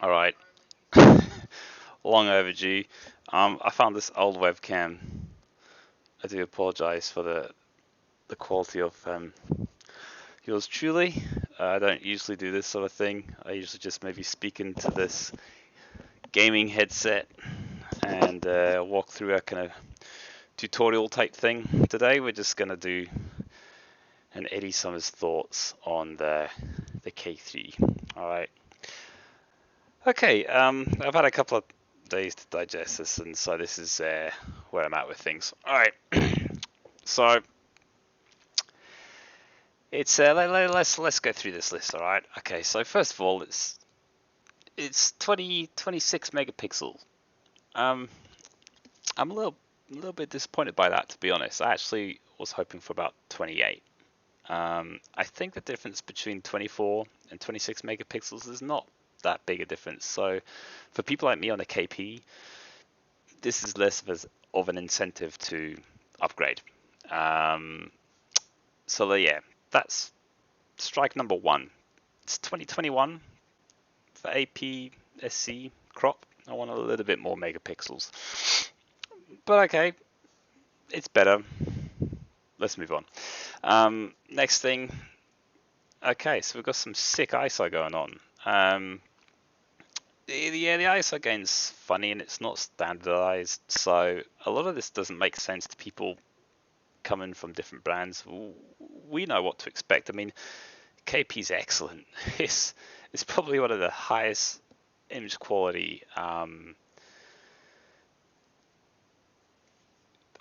All right, long overdue. I found this old webcam. I do apologize for the quality of yours truly. I don't usually do this sort of thing. I usually just maybe speak into this gaming headset and walk through a kind of tutorial type thing. Today we're just gonna do an Eddie Summers thoughts on the K3. All right. Okay. I've had a couple of days to digest this, and so this is where I'm at with things. All right. So it's let's go through this list. All right. Okay. So first of all, it's 26 megapixels. Um, I'm a little bit disappointed by that, to be honest. I actually was hoping for about 28. I think the difference between 24 and 26 megapixels is not that big a difference. So for people like me on a KP, this is less of an incentive to upgrade. Um, so yeah, that's strike number one. It's 2021 for APS-C crop. I want a little bit more megapixels, but okay, it's better. Let's move on. Next thing. Okay, so we've got some sick ISO going on. The ISO gain's funny and it's not standardized, so a lot of this doesn't make sense to people coming from different brands. We know what to expect. I mean, KP's excellent. It's probably one of the highest image quality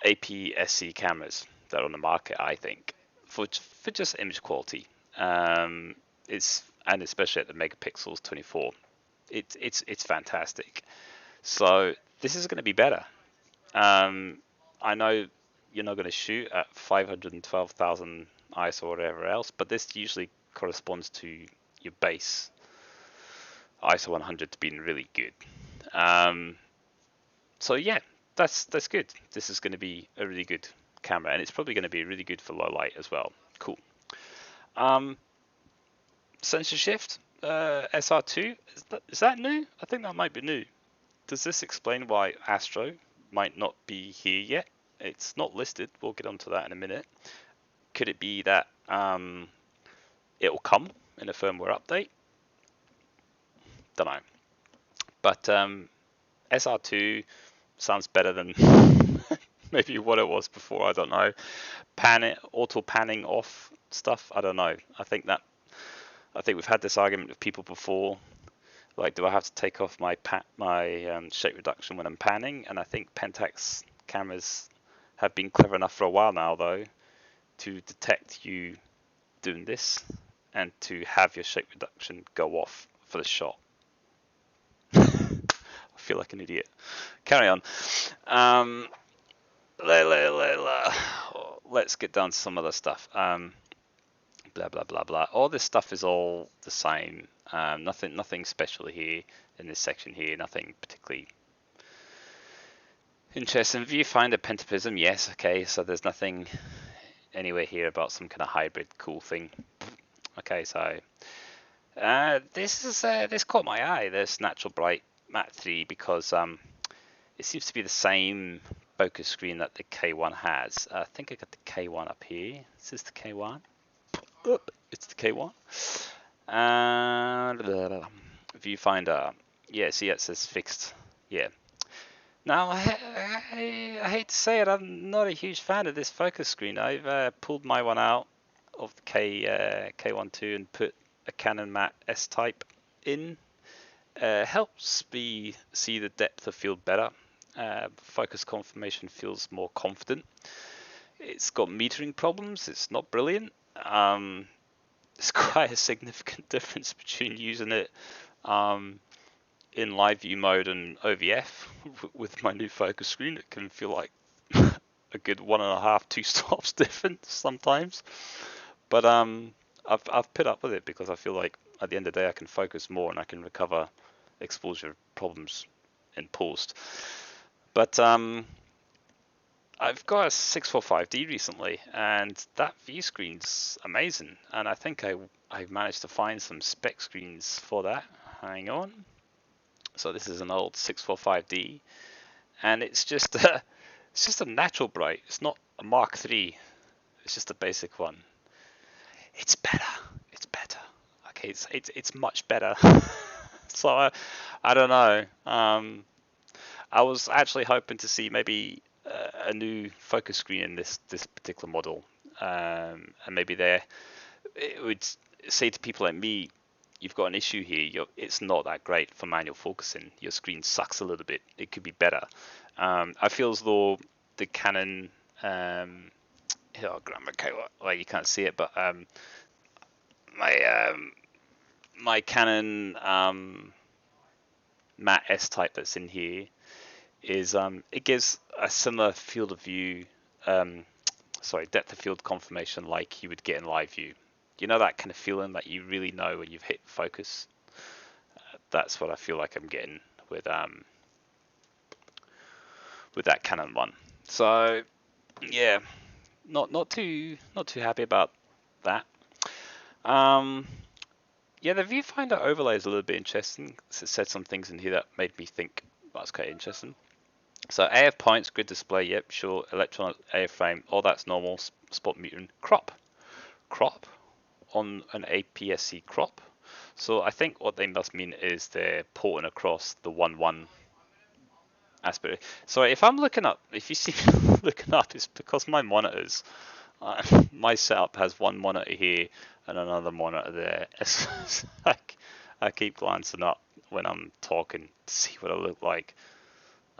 APS-C cameras that are on the market, I think, for just image quality. It's and especially at the megapixels 24, it's fantastic. So this is going to be better. I know you're not going to shoot at 512,000 ISO or whatever else, but this usually corresponds to your base ISO 100 being really good. Um, so yeah, that's good. This is going to be a really good camera, and it's probably going to be really good for low light as well. Cool. Um, Sensor shift, SR2, is that new? I think that might be new. Does this explain why Astro might not be here yet? It's not listed. We'll get onto that in a minute. Could it be that it will come in a firmware update? Don't know. But SR2 sounds better than maybe what it was before. I don't know. Auto panning off stuff. I don't know. I think we've had this argument with people before. Like, do I have to take off my shape reduction when I'm panning? And I think Pentax cameras have been clever enough for a while now, though, to detect you doing this and to have your shape reduction go off for the shot. I feel like an idiot. Carry on. Um, let's get down to some other stuff. Blah blah blah blah. All this stuff is all the same. Nothing special here in this section here. Nothing particularly interesting. Viewfinder pentapism, yes, okay. So there's nothing anywhere here about some kind of hybrid cool thing. Okay, so this caught my eye. This natural bright Mat 3 because it seems to be the same focus screen that the K1 has. I think I got the K1 up here. Is this the K1? It's the K1. Viewfinder. Yeah, see, it says fixed. Yeah. Now, I hate to say it, I'm not a huge fan of this focus screen. I've pulled my one out of the K12 and put a Canon Mat S-Type in. Helps me see the depth of field better. Focus confirmation feels more confident. It's got metering problems. It's not brilliant. It's quite a significant difference between using it in live view mode and OVF with my new focus screen. It can feel like a good 1.5, 2 stops difference sometimes. But I've put up with it because I feel like at the end of the day I can focus more and I can recover exposure problems in post. But I've got a 645D recently, and that view screen's amazing. And I think I managed to find some spec screens for that. Hang on. So this is an old 645D, and it's just it's just a natural bright. It's not a Mark III. It's just a basic one. It's better. It's better. Okay, it's much better. So I don't know. I was actually hoping to see maybe a new focus screen in this particular model, and maybe it would say to people like me, you've got an issue here. It's not that great for manual focusing. Your screen sucks a little bit. It could be better. I feel as though the Canon, here I'll grab my camera. Well, you can't see it, but my my Canon matte S type that's in here is it gives a similar field of view, depth of field confirmation like you would get in live view. You know that kind of feeling that you really know when you've hit focus. That's what I feel like I'm getting with that Canon one. So yeah, not too happy about that. Yeah, the viewfinder overlay is a little bit interesting. It said some things in here that made me think that's quite interesting. So AF points, grid display, yep, sure. Electron AF frame, all that's normal. Spot mutant, crop on an APS-C crop. So I think what they must mean is they're porting across the 1.1 aspect. So if I'm looking up, if you see me looking up, it's because my monitors, my setup has one monitor here and another monitor there. It's like I keep glancing up when I'm talking to see what I look like.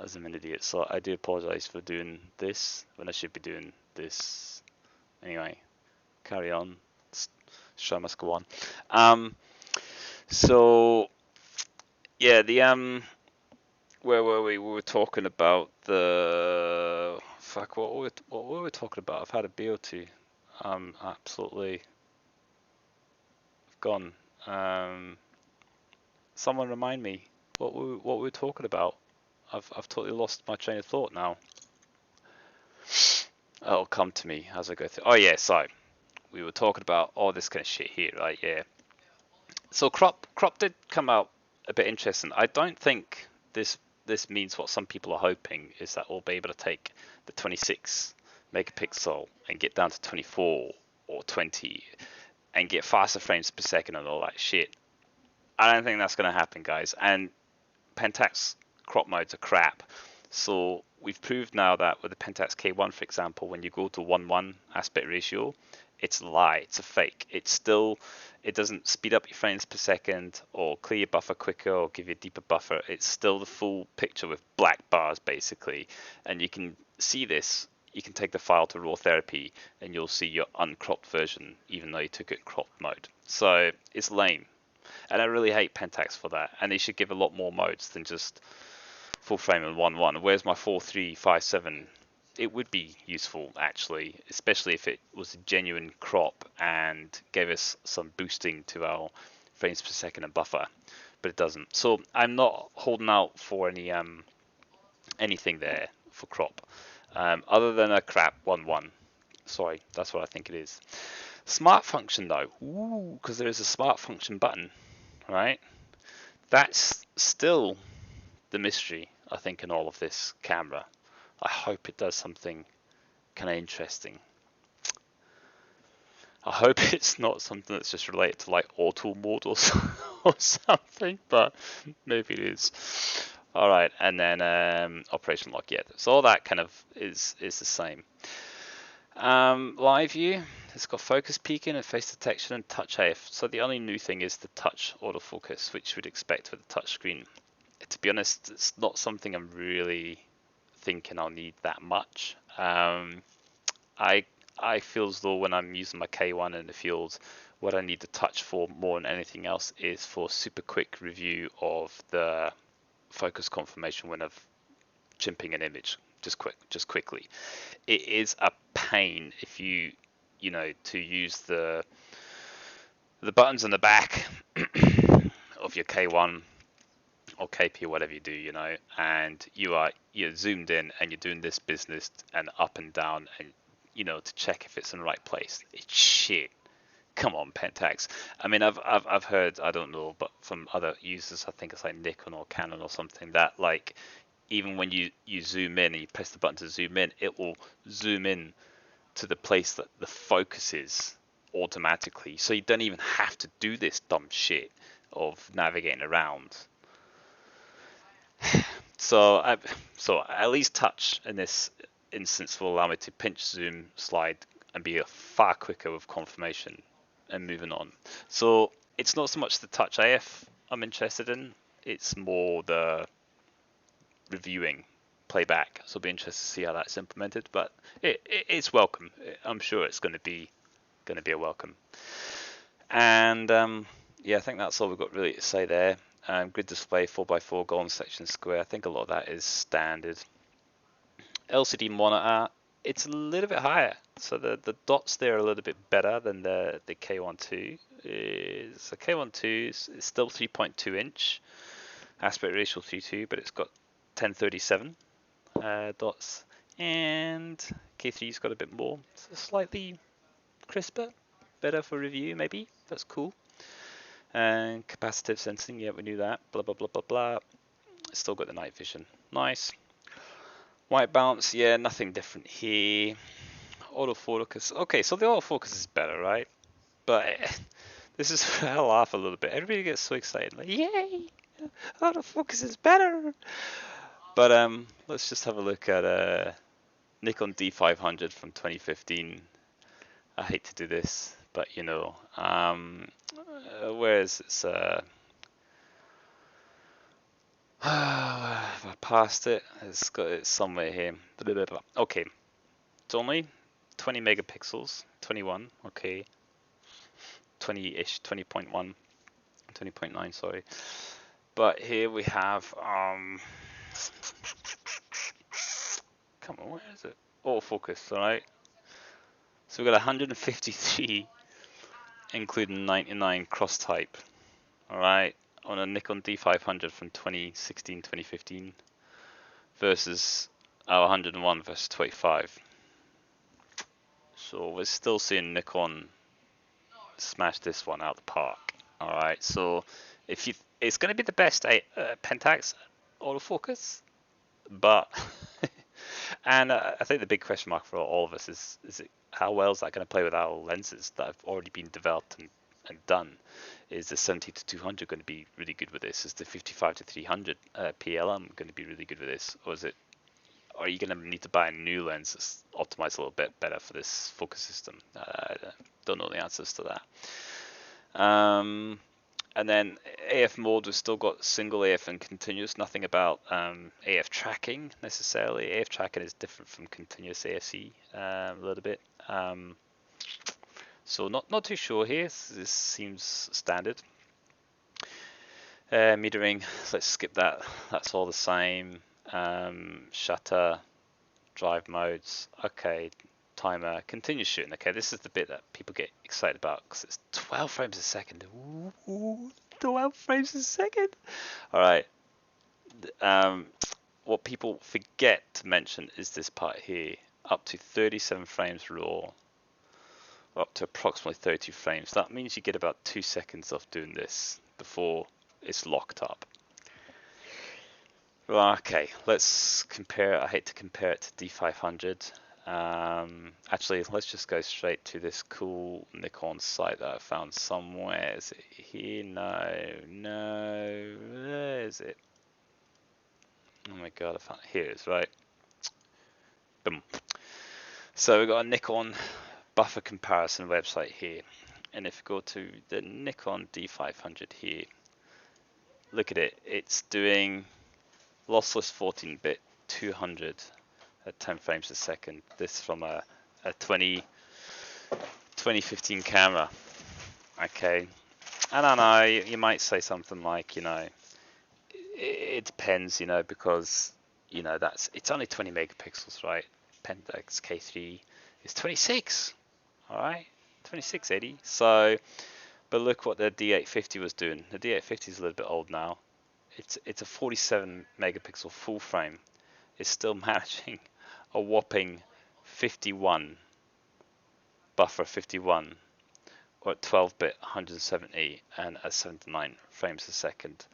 As I'm an idiot, so I do apologize for doing this when I should be doing this. Anyway, carry on. Show must go on. So yeah, the where were we? We were talking about the fuck. What were we talking about? I've had a beer or two. Absolutely gone. Someone remind me what we were talking about. I've totally lost my train of thought now. It'll come to me as I go through. Oh yeah, so we were talking about all this kind of shit here, right? Yeah. So crop did come out a bit interesting. I don't think this means what some people are hoping is that we'll be able to take the 26 megapixel and get down to 24 or 20 and get faster frames per second and all that shit. I don't think that's going to happen, guys. And Pentax crop modes are crap. So we've proved now that with the Pentax K1, for example, when you go to 1:1 aspect ratio, it's a lie, it's a fake. It doesn't speed up your frames per second or clear your buffer quicker or give you a deeper buffer. It's still the full picture with black bars basically. And you can see this. You can take the file to raw therapy and you'll see your uncropped version, even though you took it in cropped mode. So it's lame. And I really hate Pentax for that. And they should give a lot more modes than just full frame and 1:1. Where's my 4:3:5:7? It would be useful actually, especially if it was a genuine crop and gave us some boosting to our frames per second and buffer, but it doesn't. So I'm not holding out for anything there for crop, other than a crap 1:1. Sorry, that's what I think it is. Smart function though, ooh, because there is a smart function button, right? That's still the mystery, I think, in all of this camera. I hope it does something kind of interesting. I hope it's not something that's just related to like auto mode or something, but maybe it is. All right, and then operation lock, yeah. So all that kind of is the same. Live view, it's got focus peaking and face detection and touch AF. So the only new thing is the touch autofocus, which you'd expect with a touch screen. To be honest, it's not something I'm really thinking I'll need that much. I feel as though when I'm using my K1 in the field, what I need to touch for more than anything else is for super quick review of the focus confirmation when I'm chimping an image, just quickly. It is a pain if you to use the buttons on the back of your K1 or KP or whatever you do, and you're zoomed in and you're doing this business and up and down and to check if it's in the right place. It's shit come on, Pentax. I mean, I've heard, I don't know, but from other users, I think it's like Nikon or Canon or something, that like even when you zoom in and you press the button to zoom in, it will zoom in to the place that the focus is automatically. So you don't even have to do this dumb shit of navigating around. So at least touch in this instance will allow me to pinch, zoom, slide, and be far quicker with confirmation and moving on. So it's not so much the touch AF I'm interested in, it's more the reviewing playback. So I'll be interested to see how that's implemented, but it's welcome. I'm sure it's going to be a welcome. And yeah, I think that's all we've got really to say there. Grid display 4x4 golden section square. I think a lot of that is standard. LCD monitor, it's a little bit higher. So the dots there are a little bit better than the K3iii. The K3iii is still 3.2 inch, aspect ratio 3.2, but it's got 1037 dots, and K3's got a bit more, so slightly crisper, better for review maybe. That's cool. And capacitive sensing, yeah, we knew that. Blah blah blah blah blah. Still got the night vision, nice. White balance, yeah, nothing different here. Autofocus, okay, so the autofocus is better, right? But this is where I laugh a little bit. Everybody gets so excited, like, yay, autofocus is better. But let's just have a look at Nikon D500 from 2015. I hate to do this, but you know, where is this? I passed it. It's somewhere here. Okay, it's only 20 megapixels, 21. Okay, 20-ish, 20.1, 20.9. Sorry. But here we have come on, where is it? Autofocus, all right. So we've got 153, including 99 cross type. All right, on a Nikon D500 from 2016, 2015 versus our 101 versus 25. So we're still seeing Nikon smash this one out of the park. All right, so it's going to be the best Pentax autofocus, but and I think the big question mark for all of us is it, how well is that going to play with our lenses that have already been developed and done? Is the 70 to 200 going to be really good with this? Is the 55 to 300 PLM going to be really good with this? Or are you going to need to buy a new lens that's optimized a little bit better for this focus system? I don't know the answers to that. And then AF mode, we've still got single AF and continuous, nothing about AF tracking necessarily. AF tracking is different from continuous AFC a little bit. So not too sure here. This seems standard. Metering, let's skip that. That's all the same. Shutter, drive modes. Okay, timer, continue shooting. Okay, this is the bit that people get excited about because it's 12 frames a second. Ooh, 12 frames a second. All right. What people forget to mention is this part here. Up to 37 frames raw. Up to approximately 32 frames. That means you get about 2 seconds of doing this before it's locked up. Okay, let's compare. I hate to compare it to D500. Actually, let's just go straight to this cool Nikon site that I found somewhere. Is it here? No. Where is it? Oh my god, I found it. Here it is, right? Boom. So we've got a Nikon buffer comparison website here. And if you go to the Nikon D500 here, look at it. It's doing lossless 14-bit 200 at 10 frames a second. This from a 2015 camera. Okay. I don't know, you might say something like, you know, it depends, you know, because, you know, it's only 20 megapixels, right? Pentax K3iii is 26, all right? 2680. So, but look what the D850 was doing. The D850 is a little bit old now. It's a 47 megapixel full frame. It's still managing a whopping 51 buffer 51, or 12-bit 170 and at 79 frames a second.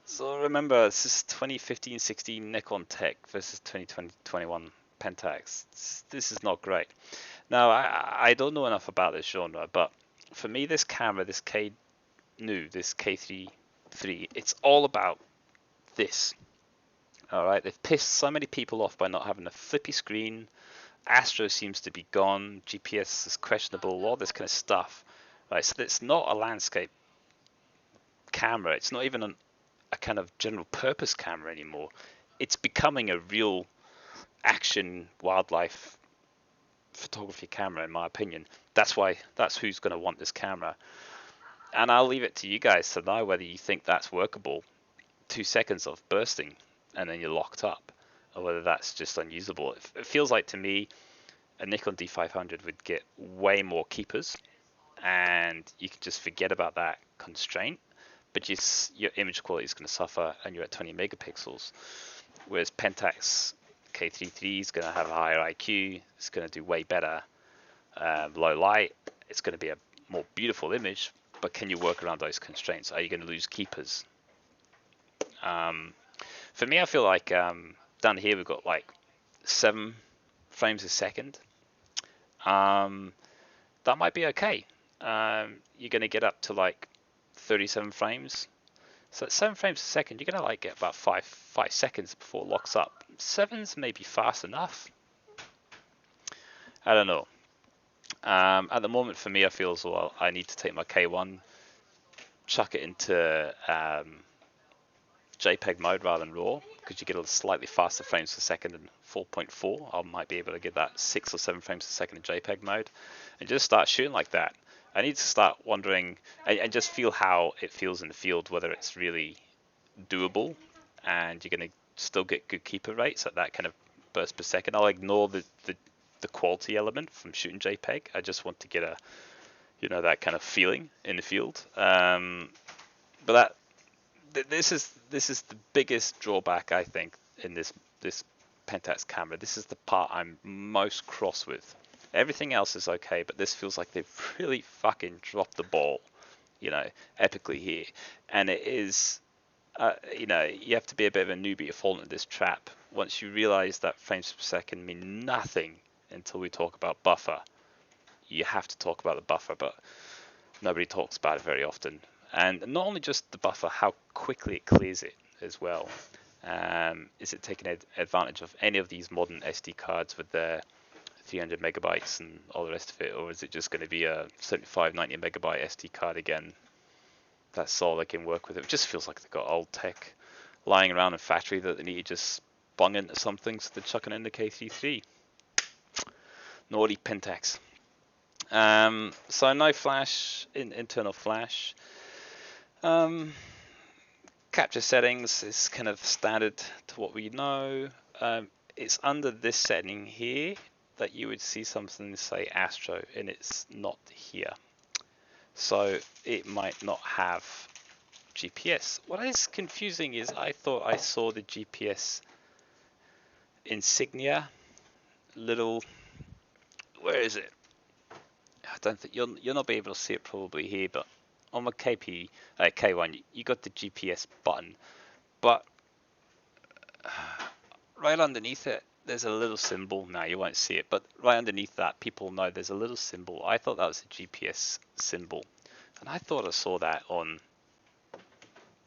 So remember, this is 2015-16 Nikon Tech versus 2020-21 Pentax. This is not great. Now, I don't know enough about this genre, but for me, this camera, this K3iii, it's all about this. All right, they've pissed so many people off by not having a flippy screen. Astro seems to be gone. GPS is questionable. All this kind of stuff. Right, so it's not a landscape camera. It's not even a kind of general purpose camera anymore. It's becoming a real action wildlife photography camera, in my opinion. That's who's going to want this camera. And I'll leave it to you guys to know whether you think that's workable. 2 seconds of bursting and then you're locked up, or whether that's just unusable. It feels like to me a Nikon D500 would get way more keepers, and you can just forget about that constraint, but your image quality is going to suffer, and you're at 20 megapixels. Whereas Pentax K3iii is going to have a higher IQ, it's going to do way better, low light, it's going to be a more beautiful image, but can you work around those constraints? Are you going to lose keepers? For me, I feel like down here we've got like 7 frames a second. That might be okay. You're going to get up to like 37 frames. So at 7 frames a second, you're going to like get about 5 seconds before it locks up. 7's maybe fast enough. I don't know. At the moment, for me, I feel as well I need to take my K1, chuck it into JPEG mode rather than RAW, because you get a slightly faster frames per second than 4.4. I might be able to get that 6 or 7 frames per second in JPEG mode, and just start shooting like that. I need to start wondering and just feel how it feels in the field, whether it's really doable, and you're going to still get good keeper rates at that kind of burst per second. I'll ignore the quality element from shooting JPEG. I just want to get a that kind of feeling in the field. But this is the biggest drawback, I think, in this Pentax camera. This is the part I'm most cross with. Everything else is okay, but this feels like they've really fucking dropped the ball, epically here. And it is, you have to be a bit of a newbie to fall into this trap. Once you realize that frames per second mean nothing until we talk about buffer, you have to talk about the buffer, but nobody talks about it very often. And not only just the buffer, how quickly it clears it as well. Is it taking advantage of any of these modern SD cards with their 300 megabytes and all the rest of it, or is it just going to be a 75, 90 megabyte SD card again? That's all they can work with. It just feels like they've got old tech lying around in factory that they need to just bung into something, so they're chucking in the K3iii. Naughty Pentax. So no flash, internal flash. Capture settings is kind of standard to what we know. It's under this setting here that you would see something say Astro, and it's not here. So it might not have GPS. What is confusing is I thought I saw the GPS insignia, little, where is it? I don't think you'll not be able to see it probably here, but on the K1 you got the GPS button, but right underneath it there's a little symbol. Now you won't see it, but right underneath that people know there's a little symbol. I thought that was a GPS symbol, and I thought I saw that on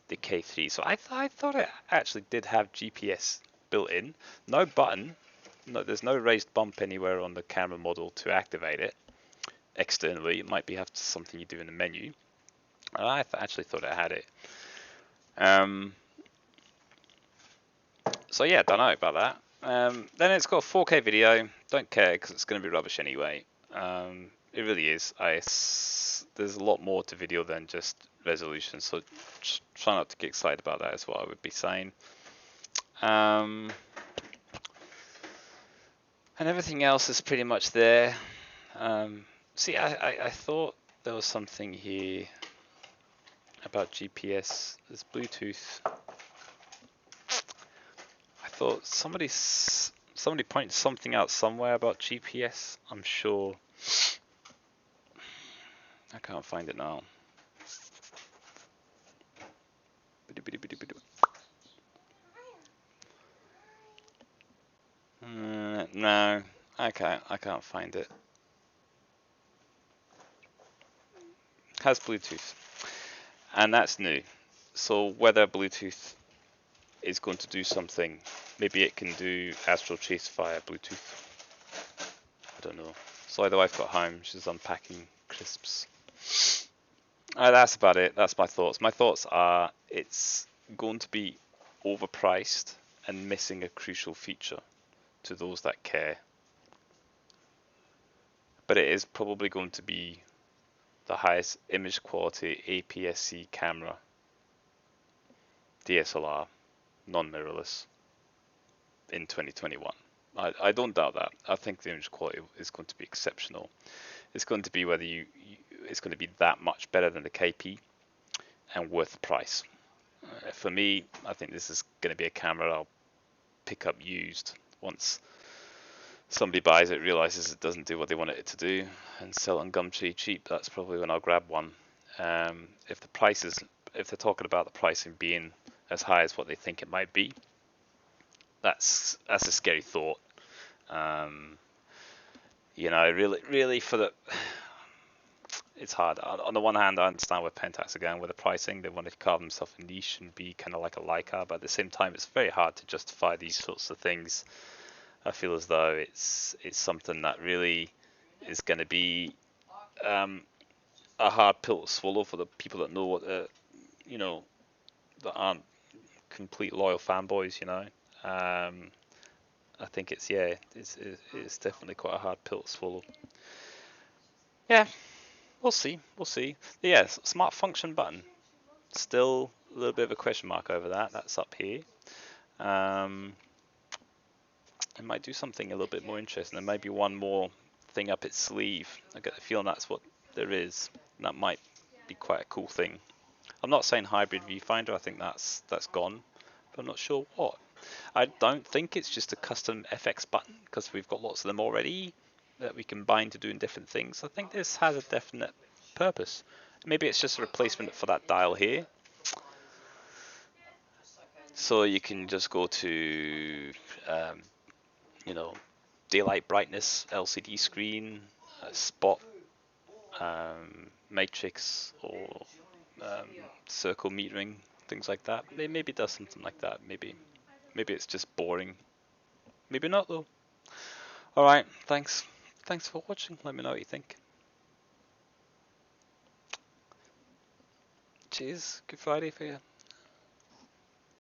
the K3. So I thought it actually did have GPS built in. No button, there's no raised bump anywhere on the camera model to activate it externally. It might be something you do in the menu. And I actually thought it had it. So yeah, don't know about that. Then it's got 4K video. Don't care because it's going to be rubbish anyway. It really is. There's a lot more to video than just resolution. So try not to get excited about that is what I would be saying. And everything else is pretty much there. See, I thought there was something here about GPS. There's Bluetooth. I thought somebody pointed something out somewhere about GPS. I'm sure. I can't find it now. No, I can't find it. Has Bluetooth, and that's new. So whether Bluetooth is going to do something, maybe it can do Astral Chase via Bluetooth. I don't know. So the wife got home, she's unpacking crisps. That's about it. That's my thoughts. My thoughts are it's going to be overpriced and missing a crucial feature to those that care. But it is probably going to be the highest image quality APS-C camera, DSLR, non-mirrorless in 2021. I don't doubt that. I think the image quality is going to be exceptional. It's going to be whether it's going to be that much better than the KP and worth the price. For me, I think this is going to be a camera I'll pick up used once somebody buys it, realizes it doesn't do what they want it to do, and sell it on Gumtree cheap. That's probably when I'll grab one. If they're talking about the pricing being as high as what they think it might be, that's a scary thought. Really it's hard. On the one hand, I understand with Pentax again with the pricing, they want to carve themselves a niche and be kind of like a Leica, but at the same time, it's very hard to justify these sorts of things. I feel as though it's something that really is going to be a hard pill to swallow for the people that know what that aren't complete loyal fanboys. I think it's definitely quite a hard pill to swallow. Yeah, we'll see. Yeah, smart function button. Still a little bit of a question mark over that. That's up here. It might do something a little bit more interesting. There might be one more thing up its sleeve. I get the feeling that's what there is. And that might be quite a cool thing. I'm not saying hybrid viewfinder. I think that's gone. But I'm not sure what. I don't think it's just a custom FX button because we've got lots of them already that we can bind to doing different things. I think this has a definite purpose. Maybe it's just a replacement for that dial here. So you can just go to, daylight brightness, LCD screen, spot, matrix, or circle metering, things like that. Maybe it does something like that. Maybe it's just boring. Maybe not though. All right, thanks for watching. Let me know what you think. Cheers. Good Friday for you.